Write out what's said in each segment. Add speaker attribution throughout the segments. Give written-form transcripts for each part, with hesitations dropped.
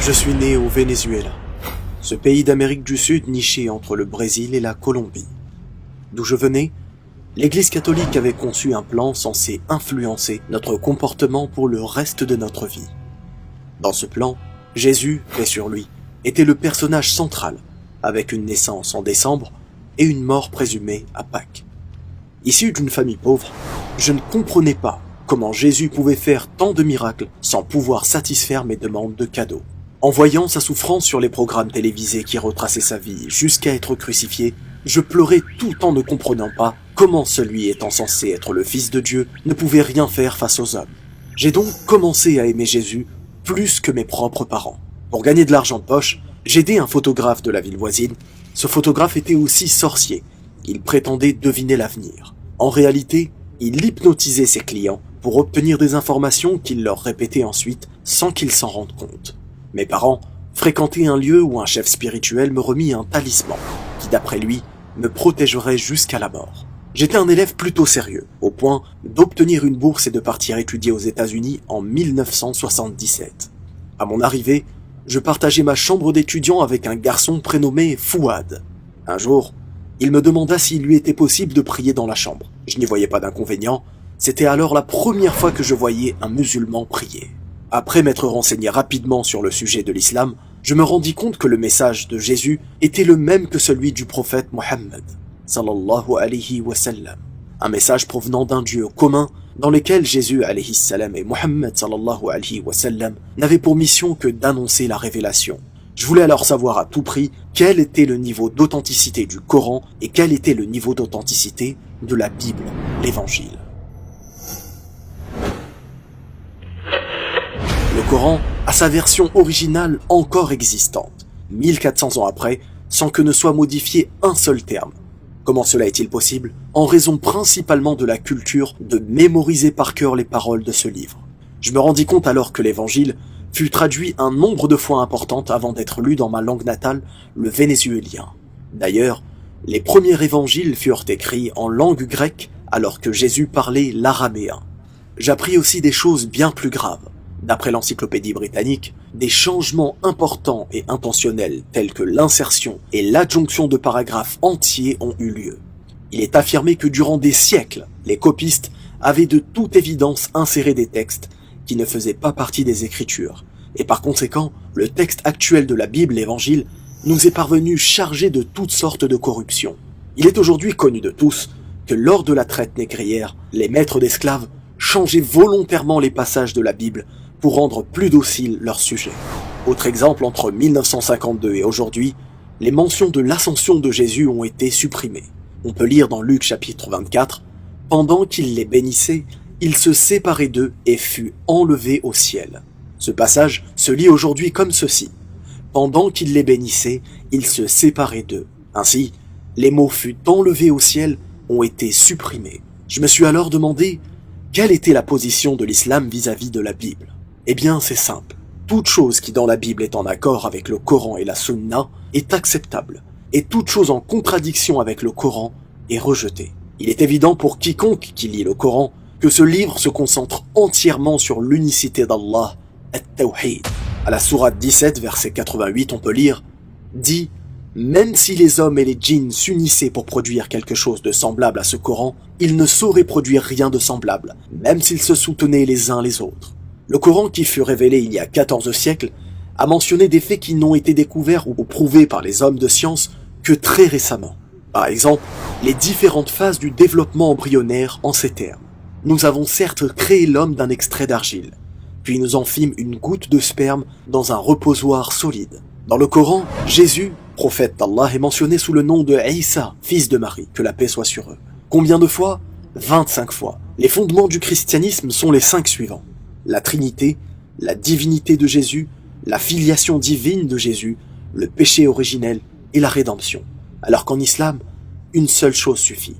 Speaker 1: Je suis né au Venezuela, ce pays d'Amérique du Sud niché entre le Brésil et la Colombie. D'où je venais, l'Église catholique avait conçu un plan censé influencer notre comportement pour le reste de notre vie. Dans ce plan, Jésus, paix sur lui, était le personnage central, avec une naissance en décembre et une mort présumée à Pâques. Issu d'une famille pauvre, je ne comprenais pas comment Jésus pouvait faire tant de miracles sans pouvoir satisfaire mes demandes de cadeaux. En voyant sa souffrance sur les programmes télévisés qui retraçaient sa vie jusqu'à être crucifié, je pleurais tout en ne comprenant pas comment celui étant censé être le Fils de Dieu ne pouvait rien faire face aux hommes. J'ai donc commencé à aimer Jésus plus que mes propres parents. Pour gagner de l'argent de poche, j'ai aidé un photographe de la ville voisine. Ce photographe était aussi sorcier. Il prétendait deviner l'avenir. En réalité, il hypnotisait ses clients pour obtenir des informations qu'il leur répétait ensuite sans qu'ils s'en rendent compte. Mes parents fréquentaient un lieu où un chef spirituel me remit un talisman qui, d'après lui, me protégerait jusqu'à la mort. J'étais un élève plutôt sérieux, au point d'obtenir une bourse et de partir étudier aux États-Unis en 1977. À mon arrivée, je partageais ma chambre d'étudiant avec un garçon prénommé Fouad. Un jour, il me demanda s'il lui était possible de prier dans la chambre. Je n'y voyais pas d'inconvénient, c'était alors la première fois que je voyais un musulman prier. Après m'être renseigné rapidement sur le sujet de l'islam, je me rendis compte que le message de Jésus était le même que celui du prophète Mohammed, sallallahu alayhi wa sallam. Un message provenant d'un Dieu commun dans lequel Jésus alayhi salam et Mohammed sallallahu alayhi wa sallam n'avaient pour mission que d'annoncer la révélation. Je voulais alors savoir à tout prix quel était le niveau d'authenticité du Coran et quel était le niveau d'authenticité de la Bible, l'Évangile. Le Coran a sa version originale encore existante, 1400 ans après, sans que ne soit modifié un seul terme. Comment cela est-il possible? En raison principalement de la culture de mémoriser par cœur les paroles de ce livre. Je me rendis compte alors que l'Évangile fut traduit un nombre de fois important avant d'être lu dans ma langue natale, le vénézuélien. D'ailleurs, les premiers évangiles furent écrits en langue grecque alors que Jésus parlait l'araméen. J'appris aussi des choses bien plus graves. D'après l'encyclopédie britannique, des changements importants et intentionnels tels que l'insertion et l'adjonction de paragraphes entiers ont eu lieu. Il est affirmé que durant des siècles, les copistes avaient de toute évidence inséré des textes qui ne faisaient pas partie des Écritures, et par conséquent, le texte actuel de la Bible, l'Évangile, nous est parvenu chargé de toutes sortes de corruptions. Il est aujourd'hui connu de tous que lors de la traite négrière, les maîtres d'esclaves changeaient volontairement les passages de la Bible pour rendre plus docile leur sujet. Autre exemple, entre 1952 et aujourd'hui, les mentions de l'ascension de Jésus ont été supprimées. On peut lire dans Luc chapitre 24, « Pendant qu'il les bénissait, il se séparait d'eux et fut enlevé au ciel. » Ce passage se lit aujourd'hui comme ceci. « Pendant qu'il les bénissait, il se séparait d'eux. » Ainsi, les mots « fut enlevé au ciel » ont été supprimés. Je me suis alors demandé quelle était la position de l'islam vis-à-vis de la Bible. Eh bien, c'est simple. Toute chose qui dans la Bible est en accord avec le Coran et la Sunna est acceptable, et toute chose en contradiction avec le Coran est rejetée. Il est évident pour quiconque qui lit le Coran que ce livre se concentre entièrement sur l'unicité d'Allah, at-Tawhid. À la sourate 17, verset 88, on peut lire « Dit, même si les hommes et les djinns s'unissaient pour produire quelque chose de semblable à ce Coran, ils ne sauraient produire rien de semblable, même s'ils se soutenaient les uns les autres. » Le Coran, qui fut révélé il y a 14 siècles, a mentionné des faits qui n'ont été découverts ou prouvés par les hommes de science que très récemment. Par exemple, les différentes phases du développement embryonnaire en ces termes. Nous avons certes créé l'homme d'un extrait d'argile, puis nous en fîmes une goutte de sperme dans un reposoir solide. Dans le Coran, Jésus, prophète d'Allah, est mentionné sous le nom de Isa, fils de Marie, que la paix soit sur eux. Combien de fois? 25 fois. Les fondements du christianisme sont les 5 suivants. La Trinité, la divinité de Jésus, la filiation divine de Jésus, le péché originel et la rédemption. Alors qu'en islam, une seule chose suffit.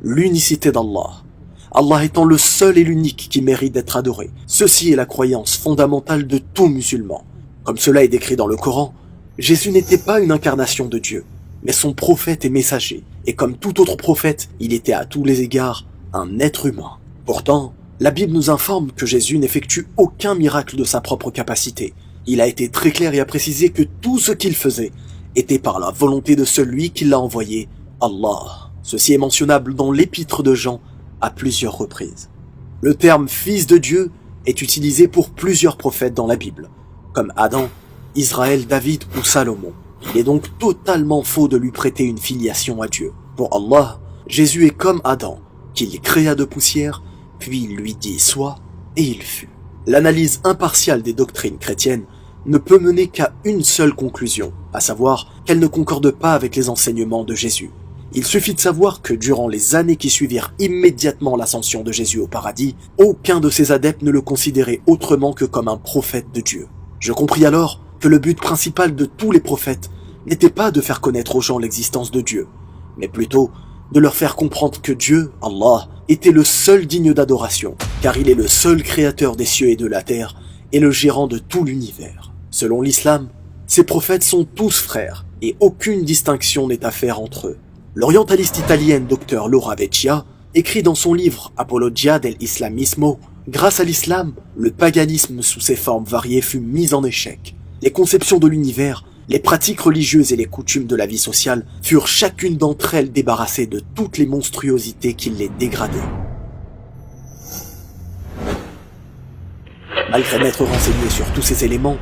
Speaker 1: L'unicité d'Allah. Allah étant le seul et l'unique qui mérite d'être adoré. Ceci est la croyance fondamentale de tout musulman. Comme cela est décrit dans le Coran, Jésus n'était pas une incarnation de Dieu, mais son prophète et messager. Et comme tout autre prophète, il était à tous les égards un être humain. Pourtant, la Bible nous informe que Jésus n'effectue aucun miracle de sa propre capacité. Il a été très clair et a précisé que tout ce qu'il faisait était par la volonté de celui qui l'a envoyé, Allah. Ceci est mentionnable dans l'épître de Jean à plusieurs reprises. Le terme « fils de Dieu » est utilisé pour plusieurs prophètes dans la Bible, comme Adam, Israël, David ou Salomon. Il est donc totalement faux de lui prêter une filiation à Dieu. Pour Allah, Jésus est comme Adam, qu'il créa de poussière, puis il lui dit « sois » et il fut. L'analyse impartiale des doctrines chrétiennes ne peut mener qu'à une seule conclusion, à savoir qu'elle ne concorde pas avec les enseignements de Jésus. Il suffit de savoir que durant les années qui suivirent immédiatement l'ascension de Jésus au paradis, aucun de ses adeptes ne le considérait autrement que comme un prophète de Dieu. Je compris alors que le but principal de tous les prophètes n'était pas de faire connaître aux gens l'existence de Dieu, mais plutôt de leur faire comprendre que Dieu, Allah, était le seul digne d'adoration, car il est le seul créateur des cieux et de la terre et le gérant de tout l'univers. Selon l'islam, ces prophètes sont tous frères et aucune distinction n'est à faire entre eux. L'orientaliste italienne Dr Laura Vecchia écrit dans son livre Apologia del Islamismo: grâce à l'islam, le paganisme sous ses formes variées fut mis en échec. Les conceptions de l'univers, les pratiques religieuses et les coutumes de la vie sociale furent chacune d'entre elles débarrassées de toutes les monstruosités qui les dégradaient. Malgré m'être renseigné sur tous ces éléments,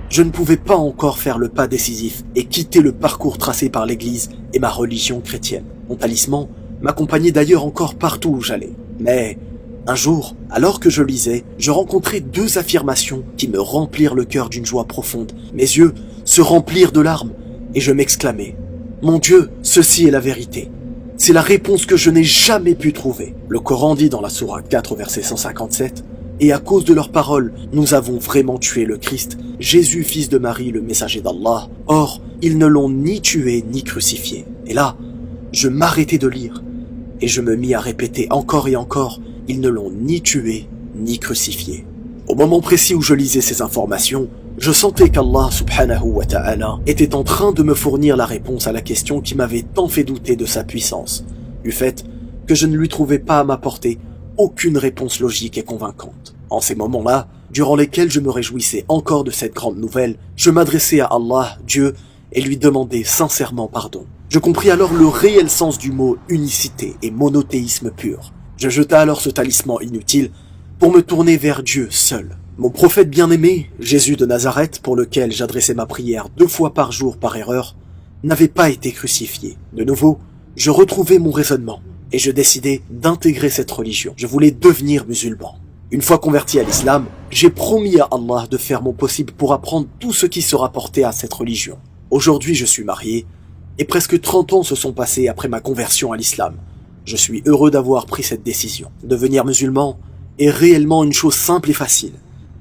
Speaker 1: je ne pouvais pas encore faire le pas décisif et quitter le parcours tracé par l'Église et ma religion chrétienne. Mon talisman m'accompagnait d'ailleurs encore partout où j'allais. Mais un jour, alors que je lisais, je rencontrai deux affirmations qui me remplirent le cœur d'une joie profonde. Mes yeux se remplirent de larmes et je m'exclamai: mon Dieu, ceci est la vérité. C'est la réponse que je n'ai jamais pu trouver. Le Coran dit dans la sourate 4, verset 157: et à cause de leurs paroles, nous avons vraiment tué le Christ, Jésus, fils de Marie, le messager d'Allah. Or, ils ne l'ont ni tué ni crucifié. Et là, je m'arrêtai de lire et je me mis à répéter encore et encore: ils ne l'ont ni tué ni crucifié. Au moment précis où je lisais ces informations, je sentais qu'Allah subhanahu wa ta'ala était en train de me fournir la réponse à la question qui m'avait tant fait douter de sa puissance, du fait que je ne lui trouvais pas à m'apporter aucune réponse logique et convaincante. En ces moments-là, durant lesquels je me réjouissais encore de cette grande nouvelle, je m'adressais à Allah, Dieu, et lui demandais sincèrement pardon. Je compris alors le réel sens du mot unicité et monothéisme pur. Je jetai alors ce talisman inutile pour me tourner vers Dieu seul. Mon prophète bien-aimé, Jésus de Nazareth, pour lequel j'adressais ma prière 2 fois par jour par erreur, n'avait pas été crucifié. De nouveau, je retrouvai mon raisonnement et je décidai d'intégrer cette religion. Je voulais devenir musulman. Une fois converti à l'islam, j'ai promis à Allah de faire mon possible pour apprendre tout ce qui se rapportait à cette religion. Aujourd'hui, je suis marié et presque 30 ans se sont passés après ma conversion à l'islam. Je suis heureux d'avoir pris cette décision. Devenir musulman est réellement une chose simple et facile.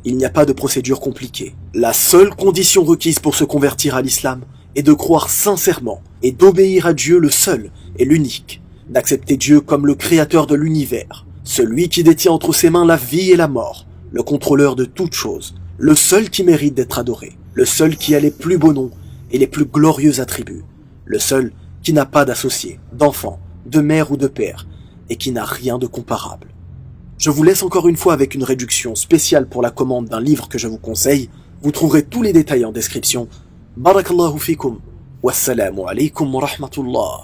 Speaker 1: Il n'y a pas de procédure compliquée. La seule condition requise pour se convertir à l'islam est de croire sincèrement et d'obéir à Dieu le seul et l'unique, d'accepter Dieu comme le créateur de l'univers, celui qui détient entre ses mains la vie et la mort, le contrôleur de toutes choses, le seul qui mérite d'être adoré, le seul qui a les plus beaux noms et les plus glorieux attributs, le seul qui n'a pas d'associé, d'enfant, de mère ou de père, et qui n'a rien de comparable. Je vous laisse encore une fois avec une réduction spéciale pour la commande d'un livre que je vous conseille. Vous trouverez tous les détails en description. Barakallahu fikum. Wassalamu alaikum wa rahmatullah.